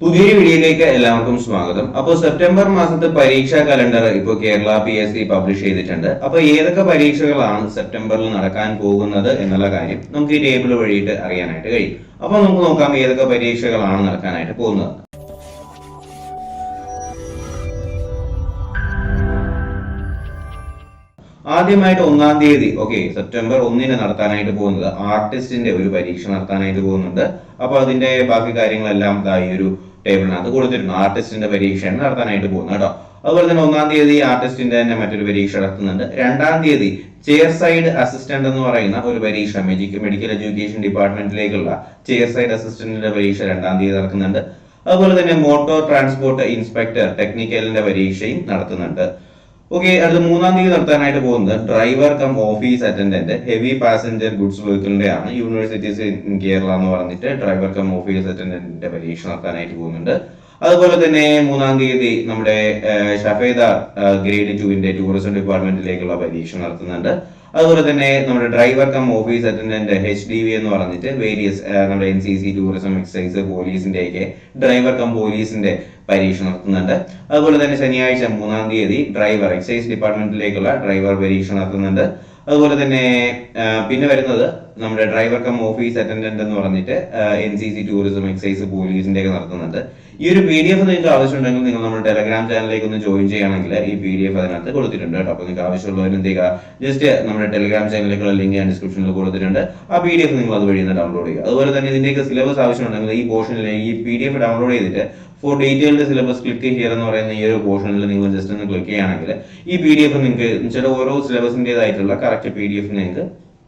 പുതിയൊരു വീഡിയോയിലേക്ക് എല്ലാവർക്കും സ്വാഗതം. അപ്പോൾ സെപ്റ്റംബർ മാസത്തെ പരീക്ഷാ കലണ്ടർ ഇപ്പോൾ കേരള PSC പബ്ലിഷ് ചെയ്തിട്ടുണ്ട്. അപ്പോൾ ഏതൊക്കെ പരീക്ഷകളാണ് സെപ്റ്റംബറിൽ നടക്കാൻ പോകുന്നത് എന്നുള്ള കാര്യം നമുക്ക് ഈ ടേബിൾ വഴിയിട്ട് അറിയാനായിട്ട് കഴിയും. അപ്പോൾ നമുക്ക് നോക്കാം ഏതൊക്കെ പരീക്ഷകളാണ് നടക്കാനായിട്ട് പോകുന്നത്. ആദ്യമായിട്ട് 1-ാം തീയതി സെപ്റ്റംബർ 1-ന് നടത്താനായിട്ട് പോകുന്നത് ആർട്ടിസ്റ്റിന്റെ ഒരു പരീക്ഷ നടത്താനായിട്ട് പോകുന്നുണ്ട്. അപ്പൊ അതിന്റെ ബാക്കി കാര്യങ്ങളെല്ലാം ഈ ഒരു ടേബിളിനകത്ത് കൊടുത്തിട്ടുണ്ട്. ആർട്ടിസ്റ്റിന്റെ പരീക്ഷയാണ് നടത്താനായിട്ട് പോകുന്നത് കേട്ടോ. അതുപോലെ തന്നെ 1-ാം തീയതി ആർട്ടിസ്റ്റിന്റെ തന്നെ മറ്റൊരു പരീക്ഷ നടത്തുന്നുണ്ട്. 2-ാം തീയതി ചെയർ സൈഡ് അസിസ്റ്റന്റ് എന്ന് പറയുന്ന ഒരു പരീക്ഷ മെഡിക്കൽ എഡ്യൂക്കേഷൻ ഡിപ്പാർട്ട്മെന്റിലേക്കുള്ള ചെയർ സൈഡ് അസിസ്റ്റന്റിന്റെ പരീക്ഷ 2-ാം തീയതി നടക്കുന്നുണ്ട്. അതുപോലെ തന്നെ മോട്ടോർ ട്രാൻസ്പോർട്ട് ഇൻസ്പെക്ടർ ടെക്നിക്കലിന്റെ പരീക്ഷയും നടത്തുന്നുണ്ട്. അടുത്ത 3-ാം തീയതി നടത്താനായിട്ട് പോകുന്നത് driver cum office attendant heavy passenger goods വെഹിക്കിളിന്റെ ആണ്. യൂണിവേഴ്സിറ്റീസ് ഇൻ കേരള എന്ന് പറഞ്ഞിട്ട് ഡ്രൈവർ കം ഓഫീസ് അറ്റൻഡന്റിന്റെ പരീക്ഷ നടത്താനായിട്ട് പോകുന്നുണ്ട്. അതുപോലെ തന്നെ 3-ാം തീയതി നമ്മുടെ ഷഫേദ ഗ്രേഡ് 2-ന്റെ ടൂറിസം ഡിപ്പാർട്ട്മെന്റിലേക്കുള്ള പരീക്ഷ നടത്തുന്നുണ്ട്. അതുപോലെ തന്നെ നമ്മുടെ driver cum office attendant HDV എന്ന് പറഞ്ഞിട്ട് വേരിയസ് നമ്മുടെ NCC ടൂറിസം എക്സൈസ് പോലീസിന്റെ ഒക്കെ ഡ്രൈവർ കം പോലീസിന്റെ പരീക്ഷ നടത്തുന്നുണ്ട്. അതുപോലെ തന്നെ ശനിയാഴ്ച 3-ാം തീയതി ഡ്രൈവർ എക്സൈസ് ഡിപ്പാർട്ട്മെന്റിലേക്കുള്ള ഡ്രൈവർ പരീക്ഷ നടത്തുന്നുണ്ട്. അതുപോലെ തന്നെ പിന്നെ വരുന്നത് നമ്മുടെ ഡ്രൈവർ കം ഓഫീസ് അറ്റൻഡന്റ് എന്ന് പറഞ്ഞിട്ട് NCC ടൂറിസം എക്സൈസ് പോലീസിന്റെ ഒക്കെ നടത്തുന്നുണ്ട്. ഈ ഒരു PDF നിങ്ങൾക്ക് ആവശ്യമുണ്ടെങ്കിൽ നിങ്ങൾ നമ്മുടെ ടെലഗ്രാം ചാനലിലേക്ക് ഒന്ന് ജോയിൻ ചെയ്യുകയാണെങ്കിൽ ഈ PDF അതിനകത്ത് കൊടുത്തിട്ടുണ്ട് കേട്ടോ. അപ്പോൾ നിങ്ങൾക്ക് ആവശ്യമുള്ളവർ എന്ത് ചെയ്യുക, ജസ്റ്റ് നമ്മുടെ ടെലഗ്രാം ചാനലിലേക്കുള്ള ലിങ്ക് ഞാൻ ഡിസ്ക്രിപ്ഷനിൽ കൊടുത്തിട്ടുണ്ട്. ആ PDF നിങ്ങൾ അത് വഴി നിന്ന് ഡൗൺലോഡ് ചെയ്യുക. അതുപോലെ തന്നെ ഇതിന്റെയൊക്കെ സിലബസ് ആവശ്യമുണ്ടെങ്കിൽ ഈ പോർഷനിൽ ഈ PDF ഡൗൺലോഡ് ചെയ്തിട്ട് for detailed syllabus click here എന്ന് പറയുന്ന ഈ ഒരു പോർഷനിൽ നിങ്ങൾ ജസ്റ്റ് ഒന്ന് ക്ലിക്ക് ചെയ്യുകയാണെങ്കിൽ ഈ PDF നിങ്ങൾക്ക് ചില ഓരോ സിലബസിൻ്റെതായിട്ടുള്ള കറക്റ്റ് PDF നിങ്ങൾക്ക്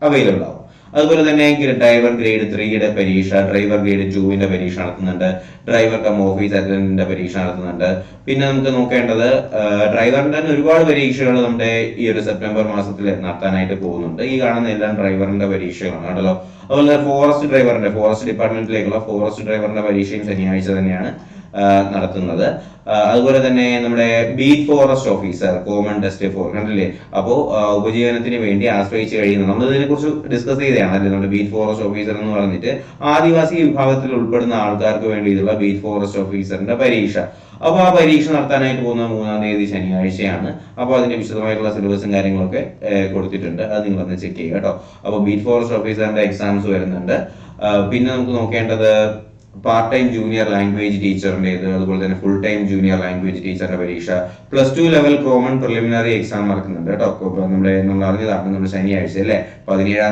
അവൈലബിൾ ആവും. അതുപോലെ തന്നെ ഡ്രൈവർ ഗ്രേഡ് 3-യുടെ പരീക്ഷ, ഡ്രൈവർ ഗ്രേഡ് 2-ന്റെ പരീക്ഷ നടത്തുന്നുണ്ട്. ഡ്രൈവർ കം ഓഫീസ് അറ്റൻഡന്റിന്റെ പരീക്ഷ നടത്തുന്നുണ്ട്. പിന്നെ നമുക്ക് നോക്കേണ്ടത് ഡ്രൈവറിന്റെ തന്നെ ഒരുപാട് പരീക്ഷകൾ നമ്മുടെ ഈ ഒരു സെപ്റ്റംബർ മാസത്തിൽ നടത്താനായിട്ട് പോകുന്നുണ്ട്. ഈ കാണുന്ന എല്ലാം ഡ്രൈവറിന്റെ പരീക്ഷകളാണ് കേട്ടോ. അതുപോലെ ഫോറസ്റ്റ് ഡിപ്പാർട്ട്മെന്റിലേക്കുള്ള ഫോറസ്റ്റ് ഡ്രൈവറിന്റെ പരീക്ഷയും ശനിയാഴ്ച തന്നെയാണ് നടത്തുന്നത്. അതുപോലെ തന്നെ നമ്മുടെ beat forest officer common test 4 കണ്ടില്ലേ. അപ്പോൾ ഉപജീവനത്തിന് വേണ്ടി ആശ്രയിച്ച് കഴിയുന്നത് നമ്മൾ ഇതിനെ കുറിച്ച് ഡിസ്കസ് ചെയ്തതാണ് അല്ലേ. നമ്മുടെ ബീറ്റ് ഫോറസ്റ്റ് ഓഫീസർ എന്ന് പറഞ്ഞിട്ട് ആദിവാസി വിഭാഗത്തിൽ ഉൾപ്പെടുന്ന ആൾക്കാർക്ക് വേണ്ടിയിട്ടുള്ള ബീറ്റ് ഫോറസ്റ്റ് ഓഫീസറിന്റെ പരീക്ഷ. അപ്പോൾ ആ പരീക്ഷ നടത്താനായിട്ട് പോകുന്നത് 3-ാം തീയതി ശനിയാഴ്ചയാണ്. അപ്പോൾ അതിന്റെ വിശദമായിട്ടുള്ള സിലബസും കാര്യങ്ങളൊക്കെ കൊടുത്തിട്ടുണ്ട്. അത് നിങ്ങളൊന്ന് ചെക്ക് ചെയ്യുക കേട്ടോ. അപ്പോൾ ബീറ്റ് ഫോറസ്റ്റ് ഓഫീസറിന്റെ എക്സാംസ് വരുന്നുണ്ട്. പിന്നെ നമുക്ക് നോക്കേണ്ടത് പാർട്ട് ടൈം ജൂനിയർ ലാംഗ്വേജ് ടീച്ചറിൻ്റെത്, അതുപോലെ തന്നെ ഫുൾ ടൈം ജൂനിയർ ലാംഗ്വേജ് ടീച്ചറിന്റെ പരീക്ഷ, +2 ലെവൽ കോമൺ പ്രിലിമിനറി എക്സാം നടക്കുന്നുണ്ട് കേട്ടോ. നമ്മൾ അറിഞ്ഞതാണ് നമ്മുടെ ശനിയാഴ്ച അല്ലേ 17-ാം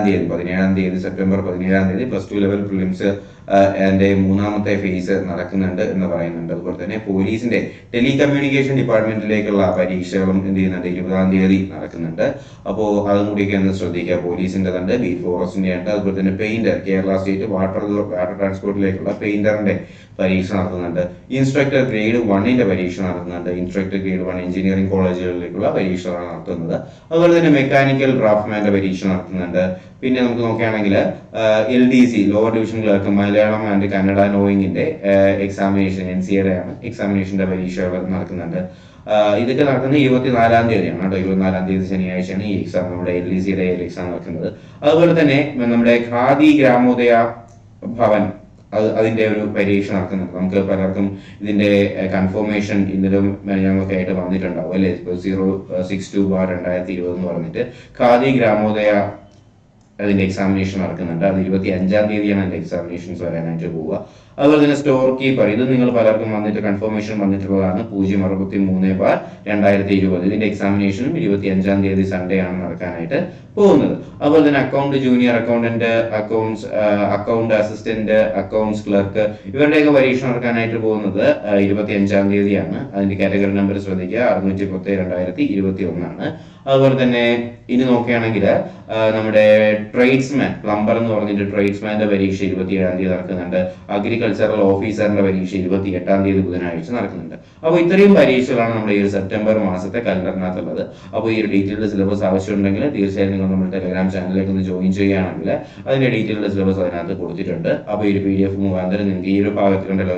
തീയതി സെപ്റ്റംബർ 17-ാം തീയതി +2 ലെവൽ പ്രിലിംസ് അതിന്റെ 3-ാമത്തെ ഫേസ് നടക്കുന്നുണ്ട് എന്ന് പറയുന്നുണ്ട്. അതുപോലെ തന്നെ പോലീസിന്റെ ടെലികമ്മ്യൂണിക്കേഷൻ ഡിപ്പാർട്ട്മെന്റിലേക്കുള്ള പരീക്ഷകളും എന്ത് ചെയ്യുന്നുണ്ട് 20-ാം തീയതി നടക്കുന്നുണ്ട്. അപ്പോൾ അതും കൂടിയൊക്കെ ഒന്ന് ശ്രദ്ധിക്കുക. പോലീസിന്റെ ഉണ്ട്, ബീറ്റ് ഫോറസ്റ്റിന്റെ ഉണ്ട്. അതുപോലെ തന്നെ പെയിന്റർ കേരള സ്റ്റേറ്റ് വാട്ടർ ട്രാൻസ്പോർട്ടിലേക്കുള്ള പെയിന്ററിന്റെ പരീക്ഷ നടത്തുന്നുണ്ട്. ഇൻസ്ട്രക്ടർ ഗ്രേഡ് 1-ന്റെ പരീക്ഷ നടത്തുന്നുണ്ട്. ഇൻസ്ട്രക്ടർ ഗ്രേഡ് 1 എഞ്ചിനീയറിംഗ് കോളേജുകളിലേക്കുള്ള പരീക്ഷകളാണ് നടത്തുന്നത്. അതുപോലെ തന്നെ മെക്കാനിക്കൽ ഡ്രാഫ്റ്റ്മാന്റെ പരീക്ഷ നടത്തുന്നുണ്ട്. പിന്നെ നമുക്ക് നോക്കുകയാണെങ്കിൽ LDC lower division clerk Malayalam and Kannada നോയിങ്ങിന്റെ എക്സാമിനേഷൻ NCAയുടെ ആണ് എക്സാമിനേഷന്റെ പരീക്ഷകൾ നടക്കുന്നുണ്ട്. ഇതൊക്കെ നടക്കുന്നത് 24-ാം തീയതിയാണ് കേട്ടോ. 24-ാം തീയതി ശനിയാഴ്ചയാണ് ഈ എക്സാം നമ്മുടെ LDCയുടെ എക്സാം നടക്കുന്നത്. അതുപോലെ തന്നെ നമ്മുടെ ഖാദി ഗ്രാമോദയ ഭവൻ അതിന്റെ ഒരു പരീക്ഷ നടക്കുന്നുണ്ട്. നമുക്ക് പലർക്കും ഇതിന്റെ കൺഫർമേഷൻ ഇന്നലും ഞങ്ങൾക്ക് ആയിട്ട് വന്നിട്ടുണ്ടാവും അല്ലെ. 062/2020 എന്ന് പറഞ്ഞിട്ട് ഖാദി ഗ്രാമോദയ അതിന്റെ എക്സാമിനേഷൻ നടക്കുന്നുണ്ട്. അത് 25-ാം തീയതിയാണ് അതിന്റെ എക്സാമിനേഷൻസ് വരാനായിട്ട് പോവുക. അതുപോലെ തന്നെ സ്റ്റോർ കീപ്പർ ഇത് നിങ്ങൾ പലർക്കും വന്നിട്ട് കൺഫർമേഷൻ വന്നിട്ടുള്ളതാണ്. 063/2020 ഇതിന്റെ എക്സാമിനേഷനും 25-ാം തീയതി സൺഡേ ആണ് നടക്കാനായിട്ട് പോകുന്നത്. അതുപോലെ തന്നെ account junior accountant, account assistant, accounts clerk ഇവരുടെയൊക്കെ പരീക്ഷ നടക്കാനായിട്ട് പോകുന്നത് 25-ാം തീയതിയാണ്. അതിന്റെ കാറ്റഗറി നമ്പർ ശ്രദ്ധിക്കുക 610/2021 ആണ്. അതുപോലെ തന്നെ ഇനി നോക്കുകയാണെങ്കിൽ നമ്മുടെ ട്രേഡ്സ്മാൻ പ്ലംബർ എന്ന് പറഞ്ഞിട്ട് ട്രേഡ്സ്മാന്റെ പരീക്ഷ 27-ാം തീയതി നടക്കുന്നുണ്ട്. അഗ്രികൾച്ചറൽ ഓഫീസറിന്റെ പരീക്ഷ 28-ാം തീയതി ബുധനാഴ്ച നടക്കുന്നുണ്ട്. അപ്പോൾ ഇത്രയും പരീക്ഷകളാണ് നമ്മുടെ ഈ ഒരു സെപ്റ്റംബർ മാസത്തെ കലണ്ടറിനകത്തുള്ളത്. അപ്പോൾ ഈ ഒരു ഡീറ്റെയിൽഡ് സിലബസ് ആവശ്യമുണ്ടെങ്കിൽ തീർച്ചയായും നിങ്ങൾ നമ്മുടെ ടെലഗ്രാം ചാനലിലേക്ക് ഒന്ന് ജോയിൻ ചെയ്യുകയാണെങ്കിൽ അതിന്റെ ഡീറ്റെയിൽഡ് സിലബസ് അതിനകത്ത് കൊടുത്തിട്ടുണ്ട്. അപ്പോൾ ഈ ഒരു PDF മുഖാന്തരം നിങ്ങൾക്ക് ഈ ഒരു ഭാഗത്തുണ്ടല്ലോ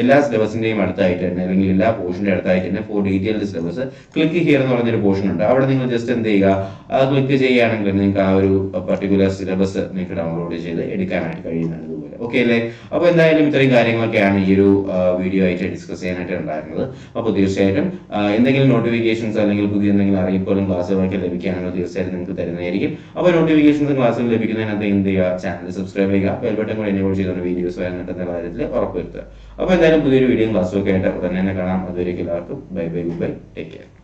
എല്ലാ സിലബസിന്റെയും അടുത്തായിട്ട് തന്നെ അല്ലെങ്കിൽ എല്ലാ പോർഷന്റെ അടുത്തായിട്ട് തന്നെ for detailed syllabus click here എന്ന് പറഞ്ഞൊരു പോർഷൻ ഉണ്ട്. അവിടെ നിങ്ങൾ ജസ്റ്റ് എന്ത് ചെയ്യുക, ക്ലിക്ക് ചെയ്യുകയാണെങ്കിൽ നിങ്ങൾക്ക് ആ ഒരു പർട്ടിക്കുലർ സിലബസ് നിങ്ങൾക്ക് ഡൗൺലോഡ് ചെയ്ത് എടുക്കാനായിട്ട് കഴിയുന്നതാണ് ഇതുപോലെ. ഓക്കെ അല്ലേ? അപ്പോൾ എന്തായാലും ഇത്രയും കാര്യങ്ങളൊക്കെയാണ് ഈ ഒരു വീഡിയോ ആയിട്ട് ഡിസ്കസ് ചെയ്യാനായിട്ട് ഉണ്ടായിരുന്നത്. അപ്പോൾ തീർച്ചയായിട്ടും എന്തെങ്കിലും നോട്ടിഫിക്കേഷൻസ് അല്ലെങ്കിൽ പുതിയ എന്തെങ്കിലും അറിയിപ്പുകളും ക്ലാസ്സുകളൊക്കെ ലഭിക്കുകയാണെങ്കിൽ തീർച്ചയായിട്ടും നിങ്ങൾക്ക് തരുന്നതായിരിക്കും. അപ്പോൾ നോട്ടിഫിക്കേഷൻസും ക്ലാസ്സുകൾ ലഭിക്കുന്നതിനകത്ത് എന്ത് ചെയ്യുക, ചാനൽ സബ്സ്ക്രൈബ് ചെയ്യുക, ബെൽ ബട്ടൺ കൂടി എനേബിൾ ചെയ്തുകൊണ്ട് വീഡിയോസ് വരുന്നുണ്ടെന്ന കാര്യത്തിൽ ഉറപ്പുവരുത്തുക. അപ്പോൾ എന്തായാലും പുതിയൊരു വീഡിയോയും ക്ലാസ്സും ഒക്കെ ആയിട്ട് ഉടനെ തന്നെ കാണാം. അതുവരേക്കും എല്ലാവർക്കും bye bye, good bye, take care.